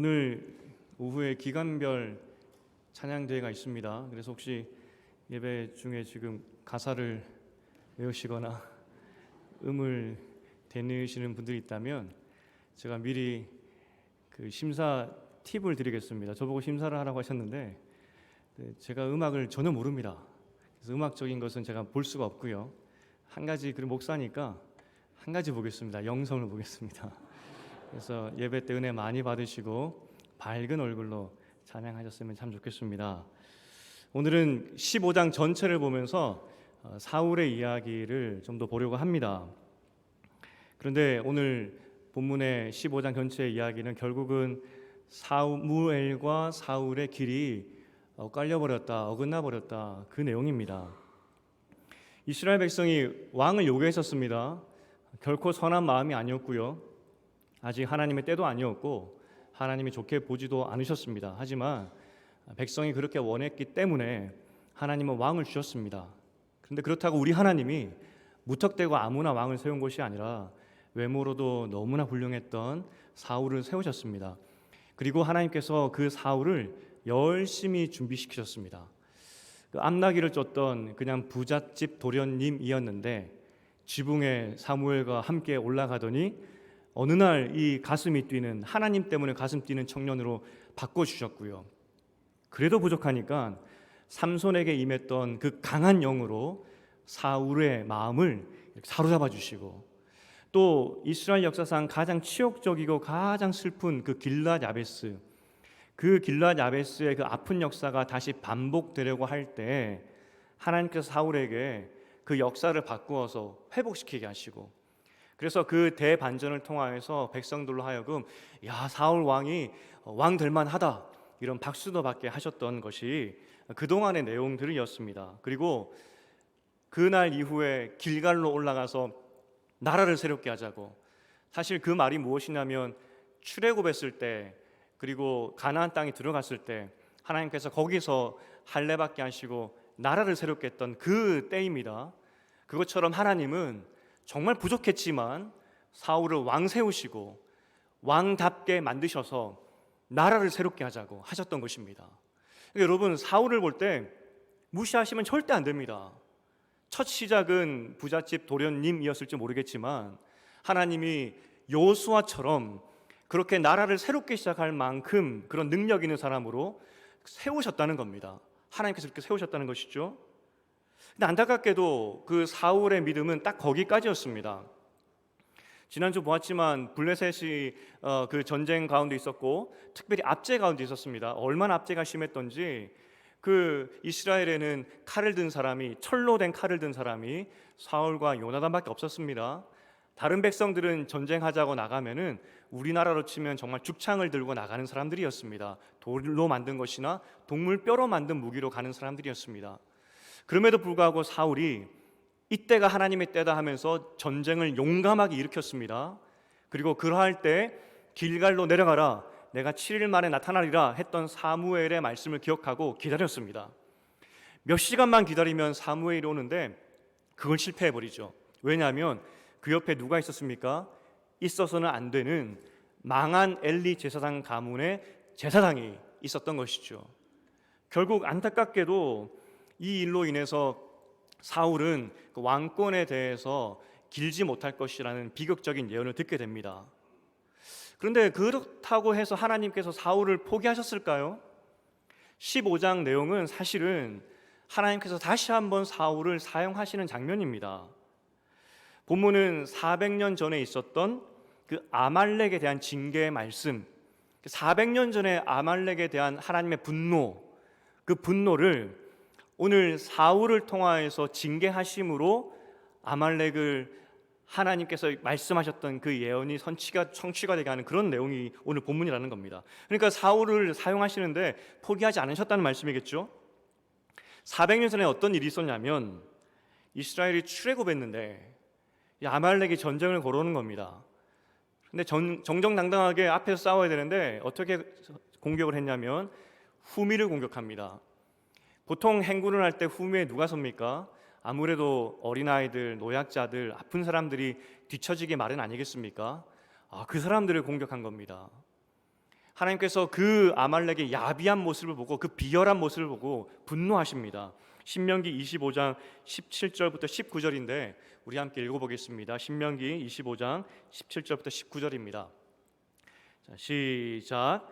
오늘 오후에 기간별 찬양대회가 있습니다. 그래서 혹시 예배 중에 지금 가사를 외우시거나 음을 대내시는 분들이 있다면 제가 미리 그 심사 팁을 드리겠습니다. 저보고 심사를 하라고 하셨는데 제가 음악을 전혀 모릅니다. 그래서 음악적인 것은 제가 볼 수가 없고요. 한 가지, 그리고 목사니까 한 가지 보겠습니다. 영성을 보겠습니다. 그래서 예배 때 은혜 많이 받으시고 밝은 얼굴로 찬양하셨으면 참 좋겠습니다. 오늘은 15장 전체를 보면서 사울의 이야기를 좀 더 보려고 합니다. 그런데 오늘 본문의 15장 전체의 이야기는 결국은 사무엘과 사울의 길이 엇갈려버렸다, 어긋나버렸다, 그 내용입니다. 이스라엘 백성이 왕을 요구했었습니다. 결코 선한 마음이 아니었고요. 아직 하나님의 때도 아니었고 하나님이 좋게 보지도 않으셨습니다. 하지만 백성이 그렇게 원했기 때문에 하나님은 왕을 주셨습니다. 그런데 그렇다고 우리 하나님이 무턱대고 아무나 왕을 세운 것이 아니라 외모로도 너무나 훌륭했던 사울을 세우셨습니다. 그리고 하나님께서 그 사울을 열심히 준비시키셨습니다. 그 암나기를 쫓던 그냥 부잣집 도련님이었는데 지붕에 사무엘과 함께 올라가더니 어느 날 이 가슴이 뛰는, 하나님 때문에 가슴 뛰는 청년으로 바꿔주셨고요. 그래도 부족하니까 삼손에게 임했던 그 강한 영으로 사울의 마음을 사로잡아 주시고, 또 이스라엘 역사상 가장 치욕적이고 가장 슬픈 그 길앗 야베스, 그 길앗 야베스의 그 아픈 역사가 다시 반복되려고 할 때 하나님께서 사울에게 그 역사를 바꾸어서 회복시키게 하시고, 그래서 그 대반전을 통하여서 백성들로 하여금 야, 사울 왕이 왕 될 만하다, 이런 박수도 받게 하셨던 것이 그동안의 내용들이었습니다. 그리고 그날 이후에 길갈로 올라가서 나라를 새롭게 하자고, 사실 그 말이 무엇이냐면 출애굽했을 때, 그리고 가나안 땅에 들어갔을 때 하나님께서 거기서 할례받게 하시고 나라를 새롭게 했던 그 때입니다. 그것처럼 하나님은 정말 부족했지만 사울을 왕 세우시고 왕답게 만드셔서 나라를 새롭게 하자고 하셨던 것입니다. 여러분, 사울을 볼 때 무시하시면 절대 안 됩니다. 첫 시작은 부잣집 도련님이었을지 모르겠지만 하나님이 여호수아처럼 그렇게 나라를 새롭게 시작할 만큼 그런 능력 있는 사람으로 세우셨다는 겁니다. 하나님께서 이렇게 세우셨다는 것이죠. 근데 안타깝게도 그 사울의 믿음은 딱 거기까지였습니다. 지난주 보았지만 블레셋이 그 전쟁 가운데 있었고 특별히 압제 가운데 있었습니다. 얼마나 압제가 심했던지 그 이스라엘에는 칼을 든 사람이, 철로 된 칼을 든 사람이 사울과 요나단밖에 없었습니다. 다른 백성들은 전쟁하자고 나가면은 우리나라로 치면 정말 죽창을 들고 나가는 사람들이었습니다. 돌로 만든 것이나 동물 뼈로 만든 무기로 가는 사람들이었습니다. 그럼에도 불구하고 사울이 이때가 하나님의 때다 하면서 전쟁을 용감하게 일으켰습니다. 그리고 그러할 때 길갈로 내려가라, 내가 7일 만에 나타나리라 했던 사무엘의 말씀을 기억하고 기다렸습니다. 몇 시간만 기다리면 사무엘이 오는데 그걸 실패해버리죠. 왜냐하면 그 옆에 누가 있었습니까? 있어서는 안 되는 망한 엘리 제사장 가문의 제사장이 있었던 것이죠. 결국 안타깝게도 이 일로 인해서 사울은 그 왕권에 대해서 길지 못할 것이라는 비극적인 예언을 듣게 됩니다. 그런데 그렇다고 해서 하나님께서 사울을 포기하셨을까요? 15장 내용은 사실은 하나님께서 다시 한번 사울을 사용하시는 장면입니다. 본문은 400년 전에 있었던 그 아말렉에 대한 징계의 말씀, 400년 전에 아말렉에 대한 하나님의 분노, 그 분노를 오늘 사울을 통하여서 징계하심으로 아말렉을 하나님께서 말씀하셨던 그 예언이 성취가 되게 하는 그런 내용이 오늘 본문이라는 겁니다. 그러니까 사울을 사용하시는데 포기하지 않으셨다는 말씀이겠죠. 400년 전에 어떤 일이 있었냐면 이스라엘이 출애굽했는데 아말렉이 전쟁을 걸어오는 겁니다. 근데 정정당당하게 앞에서 싸워야 되는데 어떻게 공격을 했냐면 후미를 공격합니다. 보통 행군을 할 때 후미에 누가 섭니까? 아무래도 어린아이들, 노약자들, 아픈 사람들이 뒤처지기 마련 아니겠습니까? 그 사람들을 공격한 겁니다. 하나님께서 그 아말렉의 야비한 모습을 보고 그 비열한 모습을 보고 분노하십니다. 신명기 25장 17절부터 19절인데 우리 함께 읽어보겠습니다. 신명기 25장 17절부터 19절입니다. 자, 시작.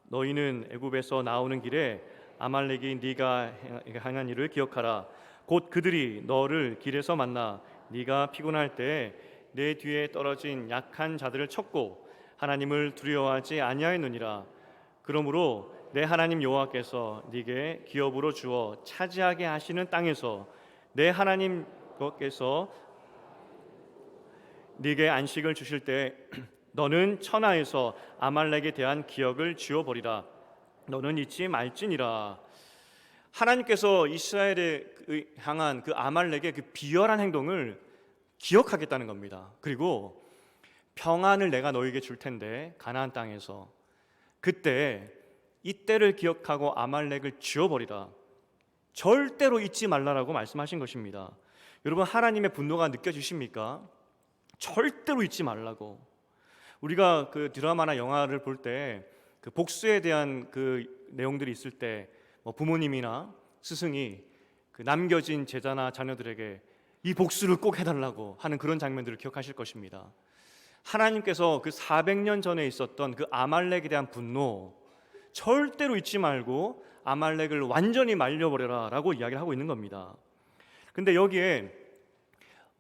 너희는 애굽에서 나오는 길에 아말렉이 네가 행한 일을 기억하라. 곧 그들이 너를 길에서 만나 네가 피곤할 때에 내 뒤에 떨어진 약한 자들을 쳤고 하나님을 두려워하지 아니하였느니라. 그러므로 내 하나님 여호와께서 네게 기업으로 주어 차지하게 하시는 땅에서 내 하나님 여호와께서 네게 안식을 주실 때 너는 천하에서 아말렉에 대한 기억을 지워버리라. 너는 잊지 말지니라. 하나님께서 이스라엘에 향한 그 아말렉의 그 비열한 행동을 기억하겠다는 겁니다. 그리고 평안을 내가 너에게 줄 텐데 가나안 땅에서 그때 이때를 기억하고 아말렉을 지워버리라. 절대로 잊지 말라라고 말씀하신 것입니다. 여러분, 하나님의 분노가 느껴지십니까? 절대로 잊지 말라고. 우리가 그 드라마나 영화를 볼 때 그 복수에 대한 그 내용들이 있을 때 부모님이나 스승이 그 남겨진 제자나 자녀들에게 이 복수를 꼭 해달라고 하는 그런 장면들을 기억하실 것입니다. 하나님께서 그 400년 전에 있었던 그 아말렉에 대한 분노 절대로 잊지 말고 아말렉을 완전히 말려버려라 라고 이야기를 하고 있는 겁니다. 근데 여기에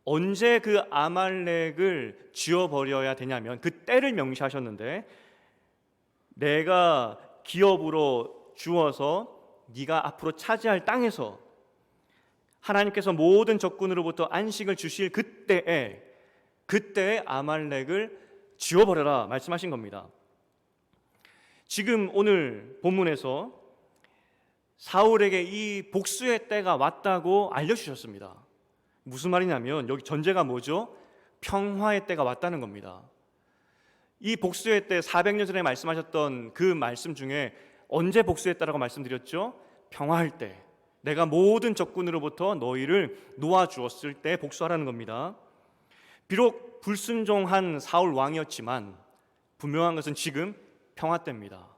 언제 그 아말렉을 지워버려야 되냐면 그 때를 명시하셨는데 내가 기업으로 주어서 네가 앞으로 차지할 땅에서 하나님께서 모든 적군으로부터 안식을 주실 그때에 아말렉을 지워버려라 말씀하신 겁니다. 지금 오늘 본문에서 사울에게 이 복수의 때가 왔다고 알려주셨습니다. 무슨 말이냐면 여기 전제가 뭐죠? 평화의 때가 왔다는 겁니다. 이 복수의 때 400년 전에 말씀하셨던 그 말씀 중에 언제 복수했다라고 말씀드렸죠? 평화할 때, 내가 모든 적군으로부터 너희를 놓아주었을 때 복수하라는 겁니다. 비록 불순종한 사울 왕이었지만 분명한 것은 지금 평화 때입니다.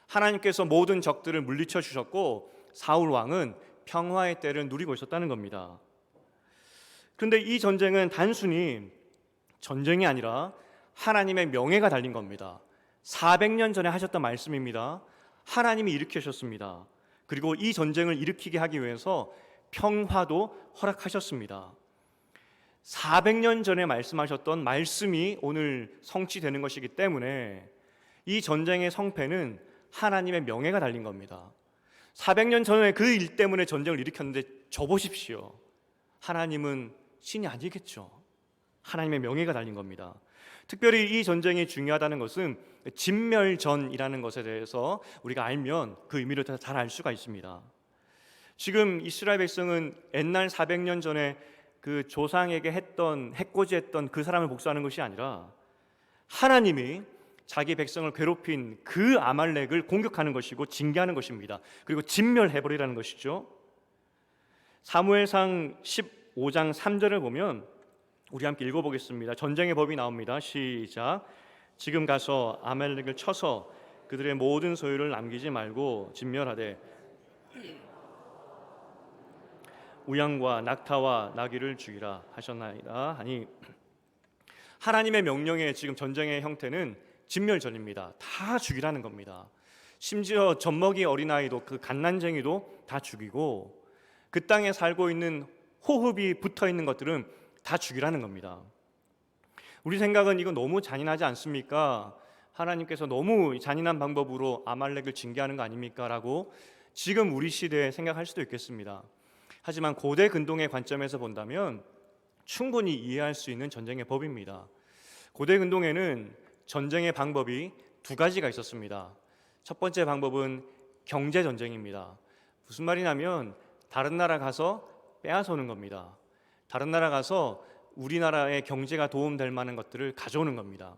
하나님께서 모든 적들을 물리쳐 주셨고 사울 왕은 평화의 때를 누리고 있었다는 겁니다. 그런데 이 전쟁은 단순히 전쟁이 아니라 하나님의 명예가 달린 겁니다. 400년 전에 하셨던 말씀입니다. 하나님이 일으키셨습니다. 그리고 이 전쟁을 일으키게 하기 위해서 평화도 허락하셨습니다. 400년 전에 말씀하셨던 말씀이 오늘 성취되는 것이기 때문에 이 전쟁의 성패는 하나님의 명예가 달린 겁니다. 400년 전에 그 일 때문에 전쟁을 일으켰는데 저보십시오. 하나님은 신이 아니겠죠. 하나님의 명예가 달린 겁니다. 특별히 이 전쟁이 중요하다는 것은 진멸전이라는 것에 대해서 우리가 알면 그 의미를 잘 알 수가 있습니다. 지금 이스라엘 백성은 옛날 400년 전에 그 조상에게 해코지했던 그 사람을 복수하는 것이 아니라 하나님이 자기 백성을 괴롭힌 그 아말렉을 공격하는 것이고 징계하는 것입니다. 그리고 진멸해버리라는 것이죠. 사무엘상 15장 3절을 보면 우리 함께 읽어보겠습니다. 전쟁의 법이 나옵니다. 시작. 지금 가서 아말렉을 쳐서 그들의 모든 소유를 남기지 말고 진멸하되 우양과 낙타와 나귀를 죽이라 하셨나이다 하니, 하나님의 명령에 지금 전쟁의 형태는 진멸전입니다. 다 죽이라는 겁니다. 심지어 젖먹이 어린아이도 그 갓난쟁이도 다 죽이고 그 땅에 살고 있는 호흡이 붙어있는 것들은 다 죽이라는 겁니다. 우리 생각은 이거 너무 잔인하지 않습니까? 하나님께서 너무 잔인한 방법으로 아말렉을 징계하는 거 아닙니까? 라고 지금 우리 시대에 생각할 수도 있겠습니다. 하지만 고대 근동의 관점에서 본다면 충분히 이해할 수 있는 전쟁의 법입니다. 고대 근동에는 전쟁의 방법이 두 가지가 있었습니다. 첫 번째 방법은 경제 전쟁입니다. 무슨 말이냐면 다른 나라 가서 빼앗아오는 겁니다. 다른 나라 가서 우리나라의 경제가 도움될 만한 것들을 가져오는 겁니다.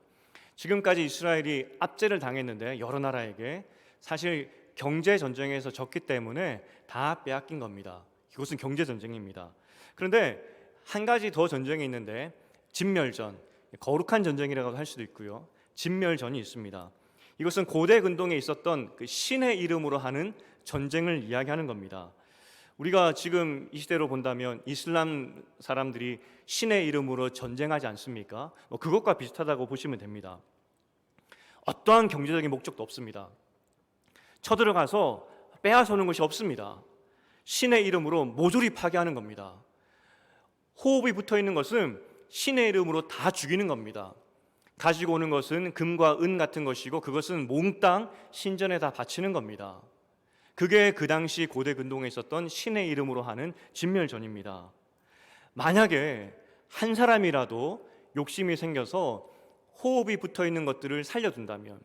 지금까지 이스라엘이 압제를 당했는데 여러 나라에게 사실 경제 전쟁에서 졌기 때문에 다 빼앗긴 겁니다. 이것은 경제 전쟁입니다. 그런데 한 가지 더 전쟁이 있는데 진멸전, 거룩한 전쟁이라고 할 수도 있고요. 진멸전이 있습니다. 이것은 고대 근동에 있었던 그 신의 이름으로 하는 전쟁을 이야기하는 겁니다. 우리가 지금 이 시대로 본다면 이슬람 사람들이 신의 이름으로 전쟁하지 않습니까? 그것과 비슷하다고 보시면 됩니다. 어떠한 경제적인 목적도 없습니다. 쳐들어가서 빼앗아오는 것이 없습니다. 신의 이름으로 모조리 파괴하는 겁니다. 호흡이 붙어있는 것은 신의 이름으로 다 죽이는 겁니다. 가지고 오는 것은 금과 은 같은 것이고 그것은 몽땅 신전에 다 바치는 겁니다. 그게 그 당시 고대 근동에 있었던 신의 이름으로 하는 진멸전입니다. 만약에 한 사람이라도 욕심이 생겨서 호흡이 붙어있는 것들을 살려둔다면,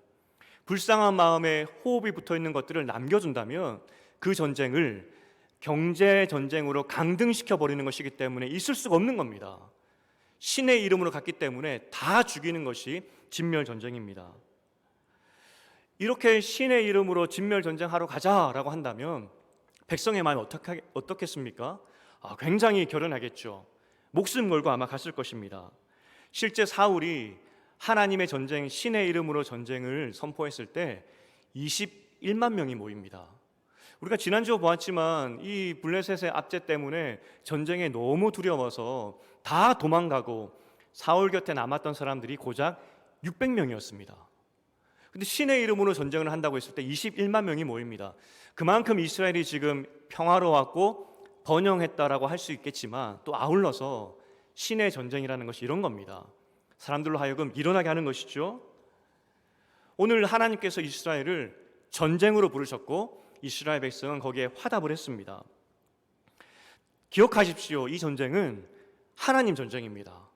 불쌍한 마음에 호흡이 붙어있는 것들을 남겨둔다면 그 전쟁을 경제 전쟁으로 강등시켜 버리는 것이기 때문에 있을 수가 없는 겁니다. 신의 이름으로 갔기 때문에 다 죽이는 것이 진멸 전쟁입니다. 이렇게 신의 이름으로 진멸 전쟁하러 가자라고 한다면 백성의 마음이 어떻겠습니까? 굉장히 결연하겠죠. 목숨 걸고 아마 갔을 것입니다. 실제 사울이 하나님의 전쟁, 신의 이름으로 전쟁을 선포했을 때 21만 명이 모입니다. 우리가 지난주에 보았지만 이 블레셋의 압제 때문에 전쟁에 너무 두려워서 다 도망가고 사울 곁에 남았던 사람들이 고작 600명이었습니다. 근데 신의 이름으로 전쟁을 한다고 했을 때 21만 명이 모입니다. 그만큼 이스라엘이 지금 평화로웠고 번영했다라고 할 수 있겠지만 또 아울러서 신의 전쟁이라는 것이 이런 겁니다. 사람들로 하여금 일어나게 하는 것이죠. 오늘 하나님께서 이스라엘을 전쟁으로 부르셨고 이스라엘 백성은 거기에 화답을 했습니다. 기억하십시오. 이 전쟁은 하나님 전쟁입니다.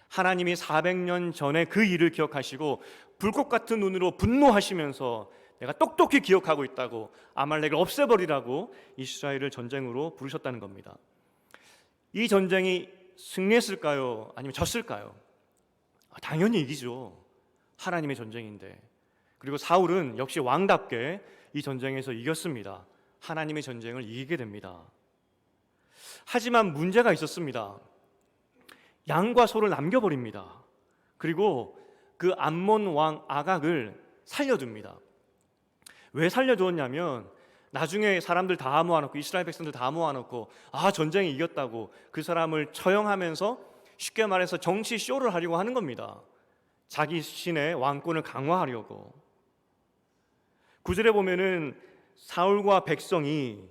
하나님이 400년 전에 그 일을 기억하시고 불꽃 같은 눈으로 분노하시면서 내가 똑똑히 기억하고 있다고 아말렉을 없애버리라고 이스라엘을 전쟁으로 부르셨다는 겁니다. 이 전쟁이 승리했을까요? 아니면 졌을까요? 당연히 이기죠. 하나님의 전쟁인데. 그리고 사울은 역시 왕답게 이 전쟁에서 이겼습니다. 하나님의 전쟁을 이기게 됩니다. 하지만 문제가 있었습니다. 양과 소를 남겨버립니다. 그리고 그 암몬 왕 아각을 살려둡니다. 왜 살려두었냐면 나중에 사람들 다 모아놓고 이스라엘 백성들 다 모아놓고 전쟁에 이겼다고 그 사람을 처형하면서 쉽게 말해서 정치 쇼를 하려고 하는 겁니다. 자기 신의 왕권을 강화하려고. 9절에 보면은 사울과 백성이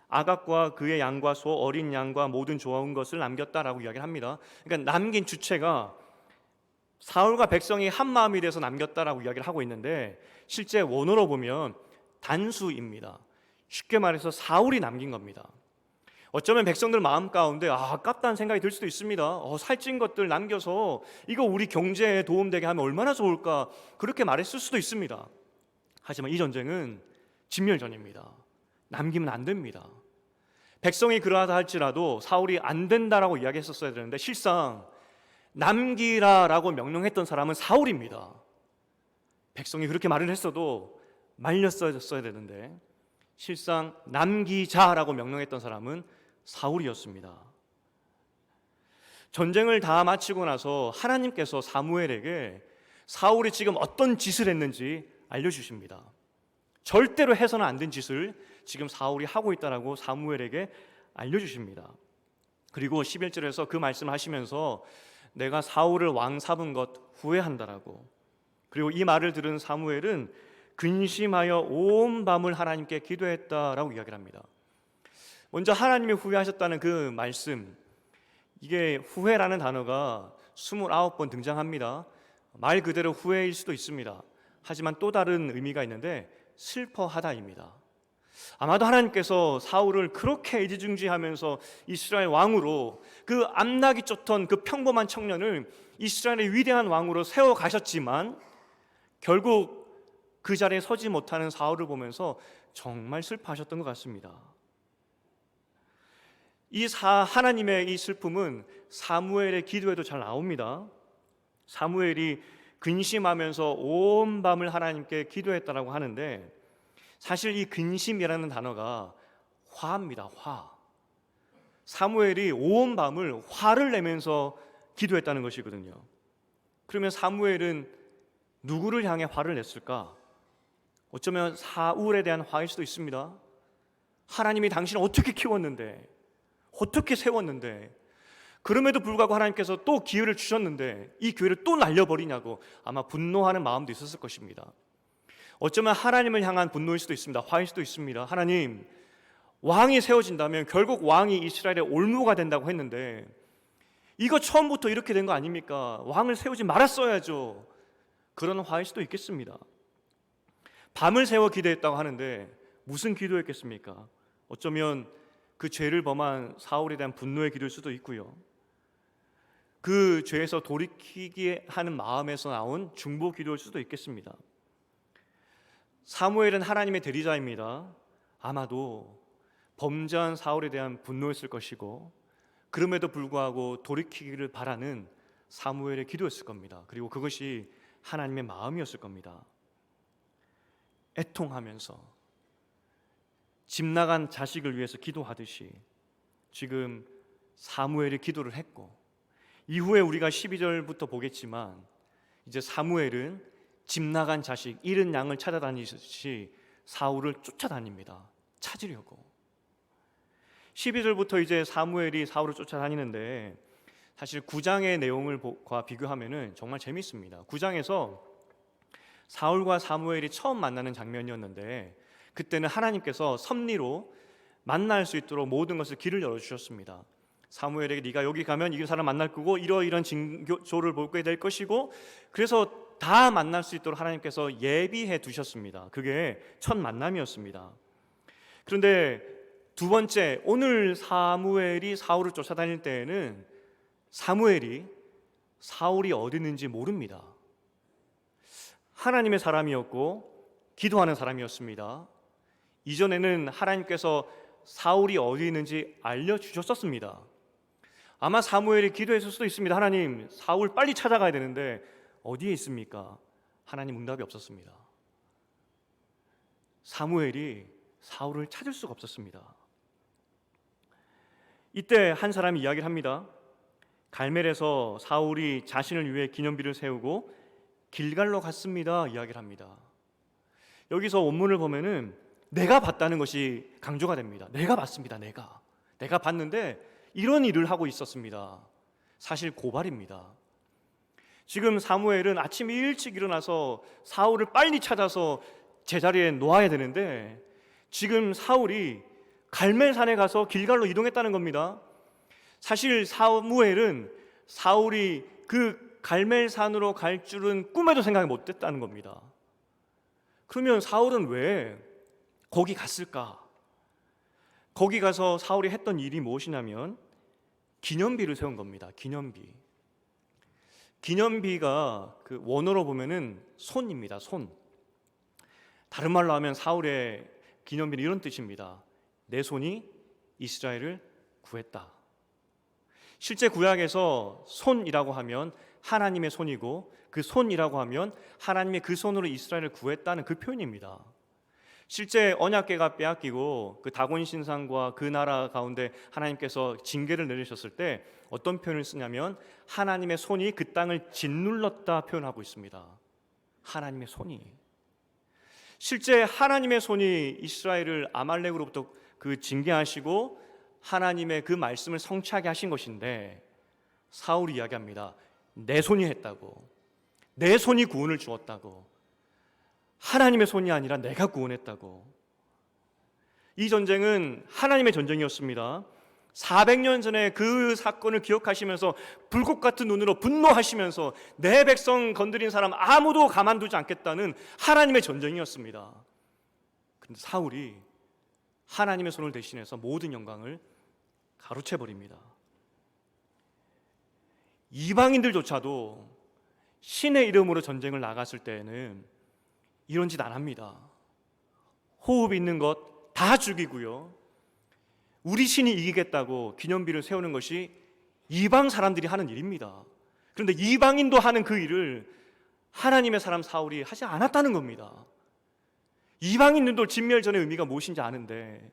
아각과 그의 양과 소, 어린 양과 모든 좋은 것을 남겼다라고 이야기를 합니다. 그러니까 남긴 주체가 사울과 백성이 한 마음이 돼서 남겼다라고 이야기를 하고 있는데 실제 원어로 보면 단수입니다. 쉽게 말해서 사울이 남긴 겁니다. 어쩌면 백성들 마음 가운데 아깝다는 생각이 들 수도 있습니다. 살찐 것들 남겨서 이거 우리 경제에 도움되게 하면 얼마나 좋을까, 그렇게 말했을 수도 있습니다. 하지만 이 전쟁은 진멸전입니다. 남기면 안 됩니다. 백성이 그러하다 할지라도 사울이 안 된다라고 이야기했었어야 되는데 실상 남기라라고 명령했던 사람은 사울입니다. 백성이 그렇게 말을 했어도 말렸어야 되는데 실상 남기자라고 명령했던 사람은 사울이었습니다. 전쟁을 다 마치고 나서 하나님께서 사무엘에게 사울이 지금 어떤 짓을 했는지 알려주십니다. 절대로 해서는 안 된 짓을 지금 사울이 하고 있다라고 사무엘에게 알려주십니다. 그리고 11절에서 그 말씀을 하시면서 내가 사울을 왕 삼은 것 후회한다라고. 그리고 이 말을 들은 사무엘은 근심하여 온 밤을 하나님께 기도했다라고 이야기를 합니다. 먼저 하나님이 후회하셨다는 그 말씀, 이게 후회라는 단어가 29번 등장합니다. 말 그대로 후회일 수도 있습니다. 하지만 또 다른 의미가 있는데 슬퍼하다입니다. 아마도 하나님께서 사울을 그렇게 애지중지하면서 이스라엘 왕으로 그 암나기 쫓던 그 평범한 청년을 이스라엘의 위대한 왕으로 세워가셨지만 결국 그 자리에 서지 못하는 사울을 보면서 정말 슬퍼하셨던 것 같습니다. 하나님의 이 슬픔은 사무엘의 기도에도 잘 나옵니다. 사무엘이 근심하면서 온 밤을 하나님께 기도했다라고 하는데 사실 이 근심이라는 단어가 화입니다. 화. 사무엘이 온 밤을 화를 내면서 기도했다는 것이거든요. 그러면 사무엘은 누구를 향해 화를 냈을까? 어쩌면 사울에 대한 화일 수도 있습니다. 하나님이 당신을 어떻게 키웠는데, 어떻게 세웠는데, 그럼에도 불구하고 하나님께서 또 기회를 주셨는데 이 기회를 또 날려버리냐고 아마 분노하는 마음도 있었을 것입니다. 어쩌면 하나님을 향한 분노일 수도 있습니다. 화일 수도 있습니다. 하나님, 왕이 세워진다면 결국 왕이 이스라엘의 올무가 된다고 했는데 이거 처음부터 이렇게 된 거 아닙니까? 왕을 세우지 말았어야죠. 그런 화일 수도 있겠습니다. 밤을 새워 기도했다고 하는데 무슨 기도였겠습니까? 어쩌면 그 죄를 범한 사울에 대한 분노의 기도일 수도 있고요, 그 죄에서 돌이키게 하는 마음에서 나온 중보 기도일 수도 있겠습니다. 사무엘은 하나님의 대리자입니다. 아마도 범죄한 사울에 대한 분노였을 것이고 그럼에도 불구하고 돌이키기를 바라는 사무엘의 기도였을 겁니다. 그리고 그것이 하나님의 마음이었을 겁니다. 애통하면서 집 나간 자식을 위해서 기도하듯이 지금 사무엘이 기도를 했고, 이후에 우리가 12절부터 보겠지만 이제 사무엘은 집 나간 자식, 잃은 양을 찾아다니듯이 사울을 쫓아다닙니다. 찾으려고. 12절부터 이제 사무엘이 사울을 쫓아다니는데 사실 9장의 내용과 비교하면 정말 재밌습니다. 9장에서 사울과 사무엘이 처음 만나는 장면이었는데 그때는 하나님께서 섭리로 만날 수 있도록 모든 것을 길을 열어주셨습니다. 사무엘에게 네가 여기 가면 이 사람 만날 거고 이러이러한 징조를 보게 될 것이고, 그래서 다 만날 수 있도록 하나님께서 예비해 두셨습니다. 그게 첫 만남이었습니다. 그런데 두 번째, 오늘 사무엘이 사울을 쫓아다닐 때에는 사무엘이 사울이 어디 있는지 모릅니다. 하나님의 사람이었고 기도하는 사람이었습니다. 이전에는 하나님께서 사울이 어디 있는지 알려주셨었습니다. 아마 사무엘이 기도했을 수도 있습니다. 하나님, 사울 빨리 찾아가야 되는데 어디에 있습니까? 하나님 응답이 없었습니다. 사무엘이 사울을 찾을 수가 없었습니다. 이때 한 사람이 이야기를 합니다. 갈멜에서 사울이 자신을 위해 기념비를 세우고 길갈로 갔습니다. 이야기를 합니다. 여기서 원문을 보면은 내가 봤다는 것이 강조가 됩니다. 내가 봤습니다. 내가 봤는데 이런 일을 하고 있었습니다. 사실 고발입니다. 지금 사무엘은 아침 일찍 일어나서 사울을 빨리 찾아서 제자리에 놓아야 되는데 지금 사울이 갈멜산에 가서 길갈로 이동했다는 겁니다. 사실 사무엘은 사울이 그 갈멜산으로 갈 줄은 꿈에도 생각 못했다는 겁니다. 그러면 사울은 왜 거기 갔을까? 거기 가서 사울이 했던 일이 무엇이냐면 기념비를 세운 겁니다. 기념비가 그 원어로 보면은 손입니다. 손. 다른 말로 하면 사울의 기념비는 이런 뜻입니다. 내 손이 이스라엘을 구했다. 실제 구약에서 손이라고 하면 하나님의 손이고 그 손이라고 하면 하나님의 그 손으로 이스라엘을 구했다는 그 표현입니다. 실제 언약궤가 빼앗기고 그 다곤 신상과 그 나라 가운데 하나님께서 징계를 내리셨을 때 어떤 표현을 쓰냐면 하나님의 손이 그 땅을 짓눌렀다 표현하고 있습니다. 하나님의 손이. 실제 하나님의 손이 이스라엘을 아말렉으로부터 그 징계하시고 하나님의 그 말씀을 성취하게 하신 것인데 사울이 이야기합니다. 내 손이 했다고. 내 손이 구원을 주었다고. 하나님의 손이 아니라 내가 구원했다고. 이 전쟁은 하나님의 전쟁이었습니다. 400년 전에 그 사건을 기억하시면서 불꽃 같은 눈으로 분노하시면서 내 백성 건드린 사람 아무도 가만두지 않겠다는 하나님의 전쟁이었습니다. 그런데 사울이 하나님의 손을 대신해서 모든 영광을 가로채버립니다. 이방인들조차도 신의 이름으로 전쟁을 나갔을 때에는 이런 짓 안 합니다. 호흡 있는 것 다 죽이고요, 우리 신이 이기겠다고 기념비를 세우는 것이 이방 사람들이 하는 일입니다. 그런데 이방인도 하는 그 일을 하나님의 사람 사울이 하지 않았다는 겁니다. 이방인들도 진멸전의 의미가 무엇인지 아는데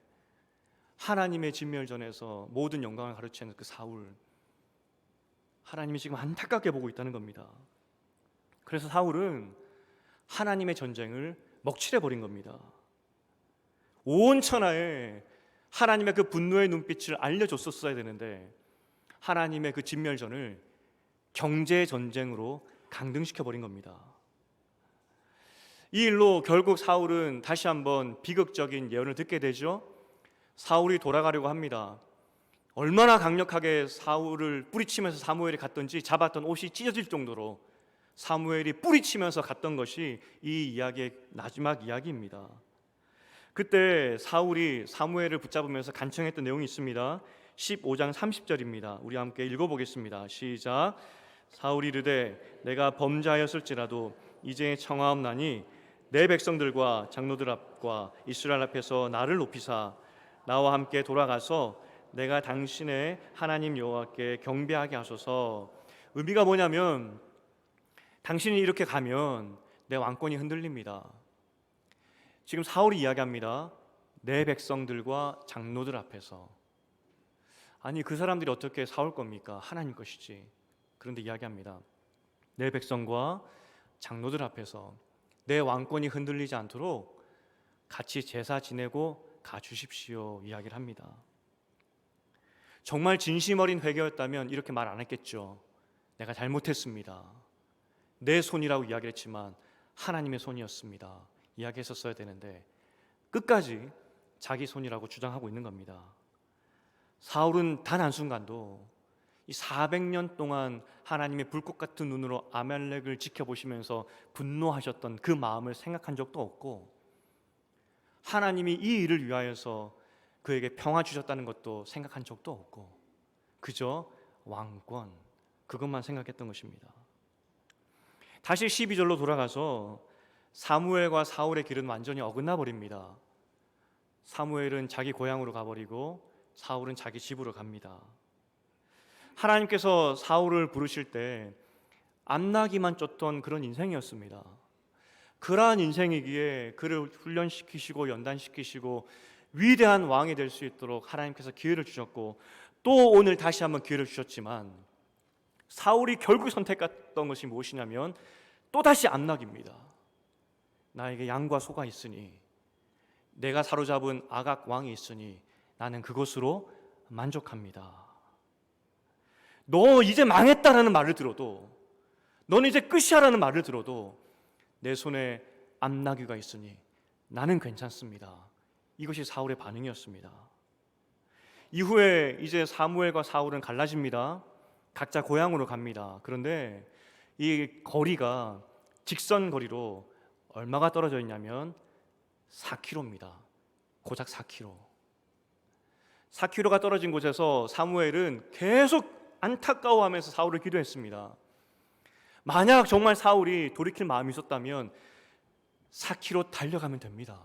하나님의 진멸전에서 모든 영광을 가르치는 그 사울, 하나님이 지금 안타깝게 보고 있다는 겁니다. 그래서 사울은 하나님의 전쟁을 먹칠해 버린 겁니다. 온 천하에 하나님의 그 분노의 눈빛을 알려줬었어야 되는데 하나님의 그 진멸전을 경제 전쟁으로 강등시켜 버린 겁니다. 이 일로 결국 사울은 다시 한번 비극적인 예언을 듣게 되죠. 사울이 돌아가려고 합니다. 얼마나 강력하게 사울을 뿌리치면서 사무엘이 갔던지 잡았던 옷이 찢어질 정도로 사무엘이 뿌리치면서 갔던 것이 이 이야기의 마지막 이야기입니다. 그때 사울이 사무엘을 붙잡으면서 간청했던 내용이 있습니다. 15장 30절입니다. 우리 함께 읽어보겠습니다. 시작. 사울이 이르되 내가 범죄하였을지라도 이제 청하옵나니 내 백성들과 장로들 앞과 이스라엘 앞에서 나를 높이사 나와 함께 돌아가서 내가 당신의 하나님 여호와께 경배하게 하소서. 의미가 뭐냐면 당신이 이렇게 가면 내 왕권이 흔들립니다. 지금 사울이 이야기합니다. 내 백성들과 장로들 앞에서. 아니 그 사람들이 어떻게 사울 겁니까? 하나님 것이지. 그런데 이야기합니다. 내 백성과 장로들 앞에서 내 왕권이 흔들리지 않도록 같이 제사 지내고 가주십시오 이야기를 합니다. 정말 진심 어린 회개였다면 이렇게 말 안 했겠죠. 내가 잘못했습니다. 내 손이라고 이야기를 했지만 하나님의 손이었습니다 이야기했었어야 되는데 끝까지 자기 손이라고 주장하고 있는 겁니다. 사울은 단 한순간도 이 400년 동안 하나님의 불꽃 같은 눈으로 아말렉을 지켜보시면서 분노하셨던 그 마음을 생각한 적도 없고 하나님이 이 일을 위하여서 그에게 평화 주셨다는 것도 생각한 적도 없고 그저 왕권 그것만 생각했던 것입니다. 다시 12절로 돌아가서 사무엘과 사울의 길은 완전히 어긋나 버립니다. 사무엘은 자기 고향으로 가버리고 사울은 자기 집으로 갑니다. 하나님께서 사울을 부르실 때 안나기만 쫓던 그런 인생이었습니다. 그러한 인생이기에 그를 훈련시키시고 연단시키시고 위대한 왕이 될 수 있도록 하나님께서 기회를 주셨고 또 오늘 다시 한번 기회를 주셨지만 사울이 결국 선택했던 것이 무엇이냐면 또다시 안락입니다. 나에게 양과 소가 있으니 내가 사로잡은 아각 왕이 있으니 나는 그것으로 만족합니다. 너 이제 망했다라는 말을 들어도 너는 이제 끝이야라는 말을 들어도 내 손에 암나귀가 있으니 나는 괜찮습니다. 이것이 사울의 반응이었습니다. 이후에 이제 사무엘과 사울은 갈라집니다. 각자 고향으로 갑니다. 그런데 이 거리가 직선 거리로 얼마가 떨어져 있냐면 4km입니다. 고작 4km. 4km가 떨어진 곳에서 사무엘은 계속 안타까워하면서 사울을 기도했습니다. 만약 정말 사울이 돌이킬 마음이 있었다면 4km 달려가면 됩니다.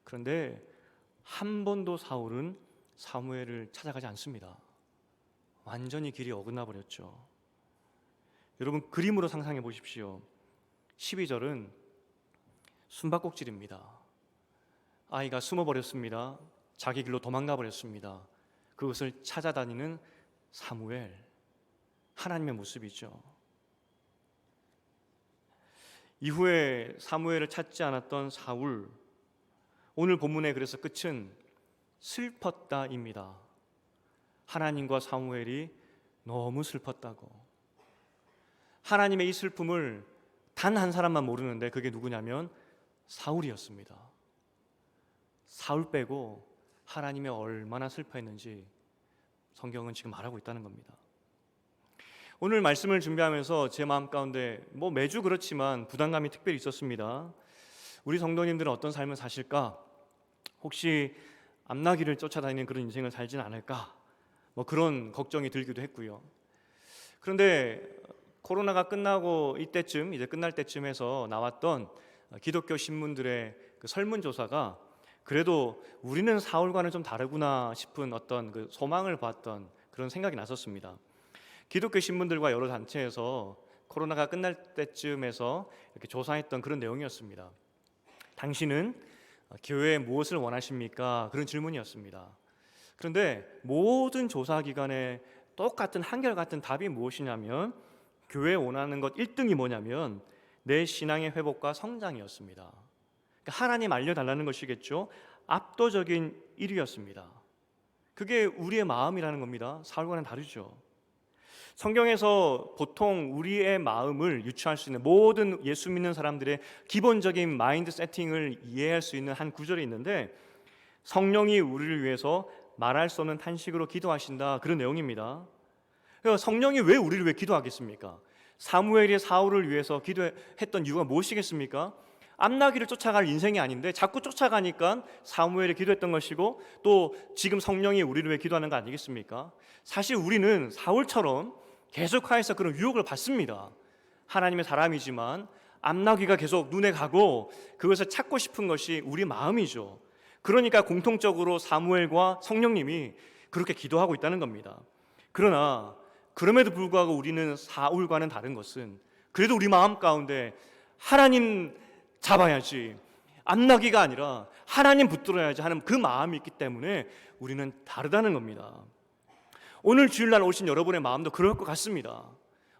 그런데 한 번도 사울은 사무엘을 찾아가지 않습니다. 완전히 길이 어긋나 버렸죠. 여러분 그림으로 상상해 보십시오. 12절은 숨바꼭질입니다. 아이가 숨어버렸습니다. 자기 길로 도망가 버렸습니다. 그것을 찾아다니는 사무엘, 하나님의 모습이죠. 이후에 사무엘을 찾지 않았던 사울, 오늘 본문의 그래서 끝은 슬펐다입니다. 하나님과 사무엘이 너무 슬펐다고. 하나님의 이 슬픔을 단 한 사람만 모르는데 그게 누구냐면 사울이었습니다. 사울 빼고 하나님이 얼마나 슬퍼했는지 성경은 지금 말하고 있다는 겁니다. 오늘 말씀을 준비하면서 제 마음 가운데 매주 그렇지만 부담감이 특별히 있었습니다. 우리 성도님들은 어떤 삶을 사실까? 혹시 암나기를 쫓아다니는 그런 인생을 살지는 않을까? 그런 걱정이 들기도 했고요. 그런데 코로나가 끝나고 이때쯤 이제 끝날 때쯤 해서 나왔던 기독교 신문들의 그 설문조사가 그래도 우리는 사울과는 좀 다르구나 싶은 어떤 그 소망을 봤던 그런 생각이 났었습니다. 기독교 신문들과 여러 단체에서 코로나가 끝날 때쯤에서 이렇게 조사했던 그런 내용이었습니다. 당신은 교회에 무엇을 원하십니까? 그런 질문이었습니다. 그런데 모든 조사 기관의 똑같은 한결같은 답이 무엇이냐면 교회에 원하는 것 1등이 뭐냐면 내 신앙의 회복과 성장이었습니다. 하나님 알려달라는 것이겠죠. 압도적인 1위였습니다. 그게 우리의 마음이라는 겁니다. 사울과는 다르죠. 성경에서 보통 우리의 마음을 유추할 수 있는 모든 예수 믿는 사람들의 기본적인 마인드 세팅을 이해할 수 있는 한 구절이 있는데, 성령이 우리를 위해서 말할 수 없는 탄식으로 기도하신다, 그런 내용입니다. 성령이 왜 우리를 위해 기도하겠습니까? 사무엘이 사울을 위해서 기도했던 이유가 무엇이겠습니까? 암나귀를 쫓아갈 인생이 아닌데 자꾸 쫓아가니까 사무엘이 기도했던 것이고, 또 지금 성령이 우리를 위해 기도하는 거 아니겠습니까? 사실 우리는 사울처럼 계속하여서 그런 유혹을 받습니다. 하나님의 사람이지만 암나귀가 계속 눈에 가고 그것을 찾고 싶은 것이 우리 마음이죠. 그러니까 공통적으로 사무엘과 성령님이 그렇게 기도하고 있다는 겁니다. 그러나 그럼에도 불구하고 우리는 사울과는 다른 것은, 그래도 우리 마음 가운데 하나님 잡아야지, 암나귀가 아니라 하나님 붙들어야지 하는 그 마음이 있기 때문에 우리는 다르다는 겁니다. 오늘 주일날 오신 여러분의 마음도 그럴 것 같습니다.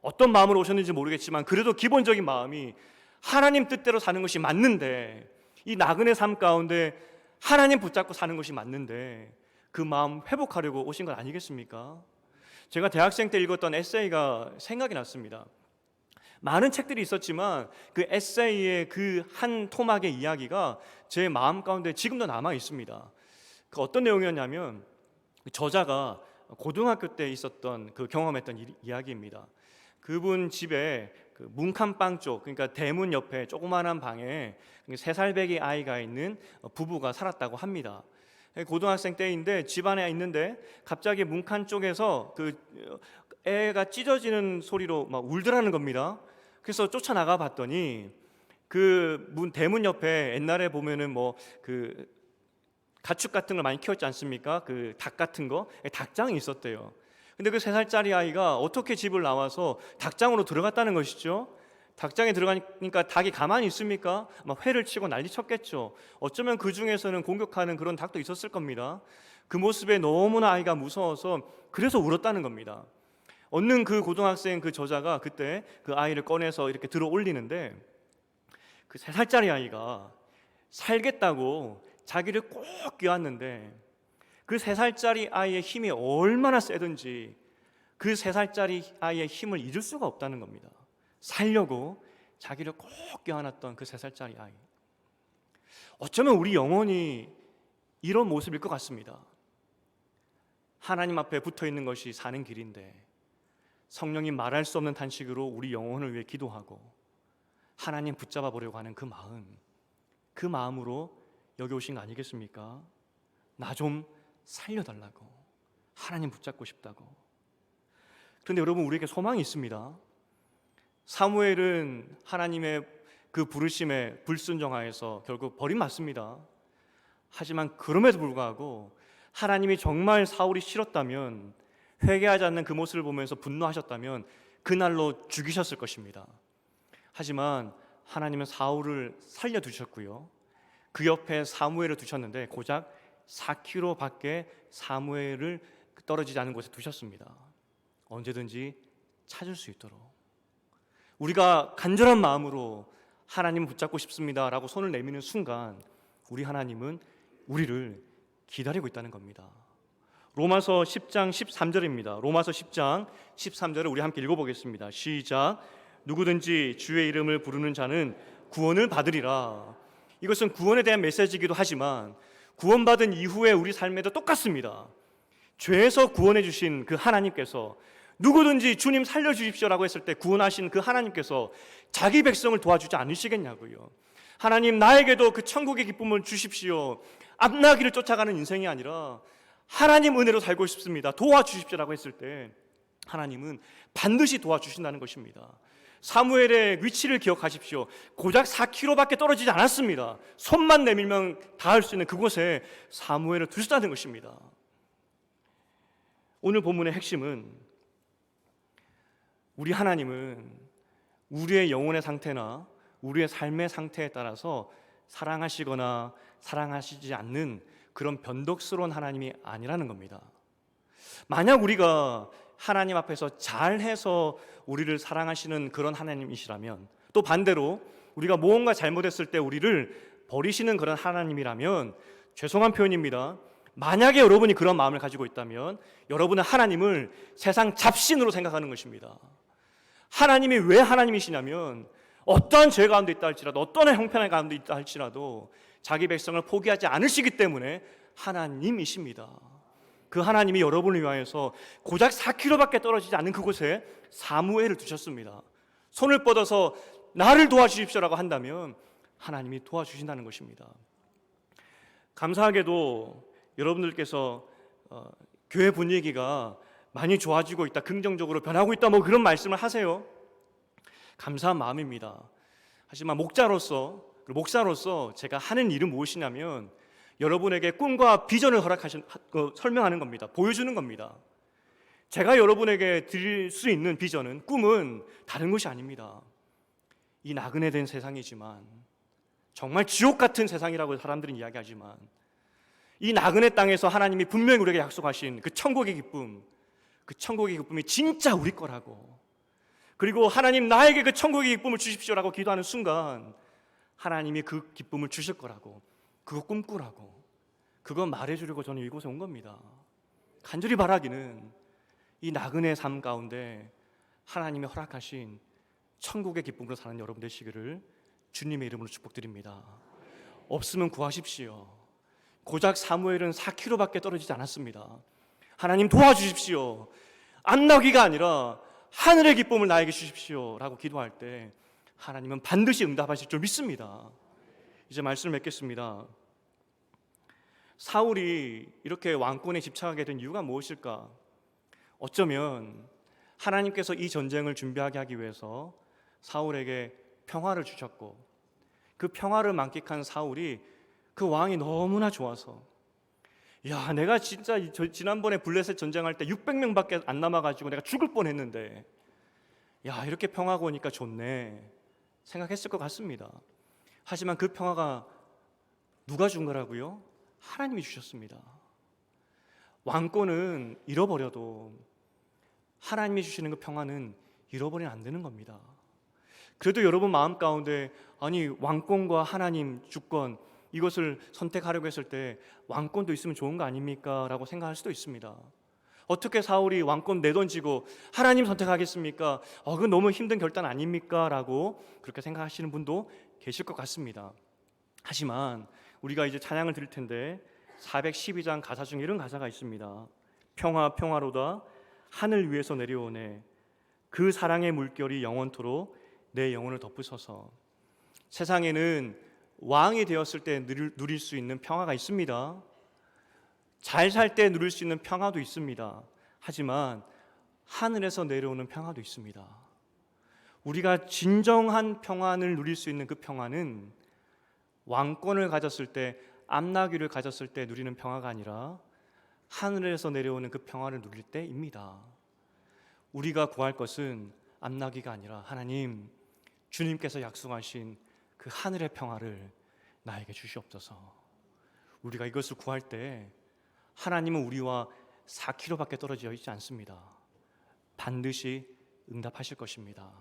어떤 마음으로 오셨는지 모르겠지만 그래도 기본적인 마음이 하나님 뜻대로 사는 것이 맞는데, 이 나그네 삶 가운데 하나님 붙잡고 사는 것이 맞는데 그 마음 회복하려고 오신 건 아니겠습니까? 제가 대학생 때 읽었던 에세이가 생각이 났습니다. 많은 책들이 있었지만 그 에세이의 그 한 토막의 이야기가 제 마음 가운데 지금도 남아 있습니다. 그 어떤 내용이었냐면, 저자가 고등학교 때 있었던 그 경험했던 이야기입니다. 그분 집에 그 문칸방 쪽, 그러니까 대문 옆에 조그마한 방에 3살배기 아이가 있는 부부가 살았다고 합니다. 고등학생 때인데 집안에 있는데 갑자기 문칸 쪽에서 그 애가 찢어지는 소리로 막 울더라는 겁니다. 그래서 쫓아나가 봤더니 그 대문 옆에 옛날에 보면은 뭐 그 가축 같은 걸 많이 키웠지 않습니까? 그 닭 같은 거, 닭장이 있었대요. 근데 그 3살짜리 아이가 어떻게 집을 나와서 닭장으로 들어갔다는 것이죠. 닭장에 들어가니까 닭이 가만히 있습니까? 막 회를 치고 난리 쳤겠죠. 어쩌면 그 중에서는 공격하는 그런 닭도 있었을 겁니다. 그 모습에 너무나 아이가 무서워서 그래서 울었다는 겁니다. 얻는 그 고등학생 그 저자가 그때 그 아이를 꺼내서 이렇게 들어 올리는데, 그 3살짜리 아이가 살겠다고 자기를 꼭 껴안는데 그 3살짜리 아이의 힘이 얼마나 세든지 그 3살짜리 아이의 힘을 잊을 수가 없다는 겁니다. 살려고 자기를 꼭 껴안았던 그 3살짜리 아이. 어쩌면 우리 영혼이 이런 모습일 것 같습니다. 하나님 앞에 붙어있는 것이 사는 길인데 성령이 말할 수 없는 탄식으로 우리 영혼을 위해 기도하고 하나님 붙잡아 보려고 하는 그 마음, 그 마음으로 여기 오신 거 아니겠습니까? 나 좀 살려달라고, 하나님 붙잡고 싶다고. 그런데 여러분, 우리에게 소망이 있습니다. 사무엘은 하나님의 그 부르심에 불순종하여서 결국 버림받습니다. 하지만 그럼에도 불구하고 하나님이 정말 사울이 싫었다면, 회개하지 않는 그 모습을 보면서 분노하셨다면 그날로 죽이셨을 것입니다. 하지만 하나님은 사울을 살려두셨고요, 그 옆에 사무엘을 두셨는데 고작 4km 밖에 사무엘을 떨어지지 않은 곳에 두셨습니다. 언제든지 찾을 수 있도록. 우리가 간절한 마음으로 하나님을 붙잡고 싶습니다 라고 손을 내미는 순간 우리 하나님은 우리를 기다리고 있다는 겁니다. 로마서 10장 13절입니다. 로마서 10장 13절을 우리 함께 읽어보겠습니다. 시작. 누구든지 주의 이름을 부르는 자는 구원을 받으리라. 이것은 구원에 대한 메시지이기도 하지만 구원받은 이후에 우리 삶에도 똑같습니다. 죄에서 구원해 주신 그 하나님께서 누구든지 주님 살려주십시오라고 했을 때 구원하신 그 하나님께서 자기 백성을 도와주지 않으시겠냐고요. 하나님, 나에게도 그 천국의 기쁨을 주십시오. 앞나기를 쫓아가는 인생이 아니라 하나님 은혜로 살고 싶습니다, 도와주십시오라고 했을 때 하나님은 반드시 도와주신다는 것입니다. 사무엘의 위치를 기억하십시오. 고작 4km밖에 떨어지지 않았습니다. 손만 내밀면 닿을 수 있는 그곳에 사무엘을 두셨다는 것입니다. 오늘 본문의 핵심은 우리 하나님은 우리의 영혼의 상태나 우리의 삶의 상태에 따라서 사랑하시거나 사랑하시지 않는 그런 변덕스러운 하나님이 아니라는 겁니다. 만약 우리가 하나님 앞에서 잘해서 우리를 사랑하시는 그런 하나님이시라면, 또 반대로 우리가 무언가 잘못했을 때 우리를 버리시는 그런 하나님이라면 죄송한 표현입니다. 만약에 여러분이 그런 마음을 가지고 있다면 여러분은 하나님을 세상 잡신으로 생각하는 것입니다. 하나님이 왜 하나님이시냐면 어떠한 죄 가운데 있다 할지라도 어떠한 형편의 가운데 있다 할지라도 자기 백성을 포기하지 않으시기 때문에 하나님이십니다. 그 하나님이 여러분을 위하여서 고작 4km밖에 떨어지지 않은 그곳에 사무엘을 두셨습니다. 손을 뻗어서 나를 도와주십시오라고 한다면 하나님이 도와주신다는 것입니다. 감사하게도 여러분들께서 교회 분위기가 많이 좋아지고 있다, 긍정적으로 변하고 있다, 뭐 그런 말씀을 하세요. 감사한 마음입니다. 하지만 목사로서 제가 하는 일은 무엇이냐면 여러분에게 꿈과 비전을 설명하는 겁니다. 보여주는 겁니다. 제가 여러분에게 드릴 수 있는 비전은, 꿈은 다른 것이 아닙니다. 이 나그네 된 세상이지만, 정말 지옥 같은 세상이라고 사람들은 이야기하지만, 이 나그네 땅에서 하나님이 분명히 우리에게 약속하신 그 천국의 기쁨, 그 천국의 기쁨이 진짜 우리 거라고, 그리고 하나님 나에게 그 천국의 기쁨을 주십시오라고 기도하는 순간 하나님이 그 기쁨을 주실 거라고, 그거 꿈꾸라고, 그거 말해주려고 저는 이곳에 온 겁니다. 간절히 바라기는 이 나그네 삶 가운데 하나님이 허락하신 천국의 기쁨으로 사는 여러분 되시기를 주님의 이름으로 축복드립니다. 없으면 구하십시오. 고작 사무엘은 4km밖에 떨어지지 않았습니다. 하나님 도와주십시오. 안나기가 아니라 하늘의 기쁨을 나에게 주십시오 라고 기도할 때 하나님은 반드시 응답하실 줄 믿습니다. 이제 말씀을 맺겠습니다. 사울이 이렇게 왕권에 집착하게 된 이유가 무엇일까? 어쩌면 하나님께서 이 전쟁을 준비하게 하기 위해서 사울에게 평화를 주셨고, 그 평화를 만끽한 사울이 그 왕이 너무나 좋아서, 야, 내가 진짜 지난번에 블레셋 전쟁할 때 600명밖에 안 남아가지고 내가 죽을 뻔했는데, 야, 이렇게 평화가 오니까 좋네 생각했을 것 같습니다. 하지만 그 평화가 누가 준 거라고요? 하나님이 주셨습니다. 왕권은 잃어버려도 하나님이 주시는 그 평화는 잃어버리면 안 되는 겁니다. 그래도 여러분 마음 가운데, 아니 왕권과 하나님 주권, 이것을 선택하려고 했을 때 왕권도 있으면 좋은 거 아닙니까? 라고 생각할 수도 있습니다. 어떻게 사울이 왕권 내던지고 하나님 선택하겠습니까? 그건 너무 힘든 결단 아닙니까? 라고 그렇게 생각하시는 분도 계실 것 같습니다. 하지만 우리가 이제 찬양을 드릴 텐데 412장 가사 중에 이런 가사가 있습니다. 평화 평화로다 하늘 위에서 내려오네, 그 사랑의 물결이 영원토록 내 영혼을 덮으소서. 세상에는 왕이 되었을 때 누릴 수 있는 평화가 있습니다. 잘 살 때 누릴 수 있는 평화도 있습니다. 하지만 하늘에서 내려오는 평화도 있습니다. 우리가 진정한 평안을 누릴 수 있는 그 평화는 왕권을 가졌을 때, 암나귀를 가졌을 때 누리는 평화가 아니라 하늘에서 내려오는 그 평화를 누릴 때입니다. 우리가 구할 것은 암나귀가 아니라 하나님, 주님께서 약속하신 그 하늘의 평화를 나에게 주시옵소서. 우리가 이것을 구할 때 하나님은 우리와 4km밖에 떨어져 있지 않습니다. 반드시 응답하실 것입니다.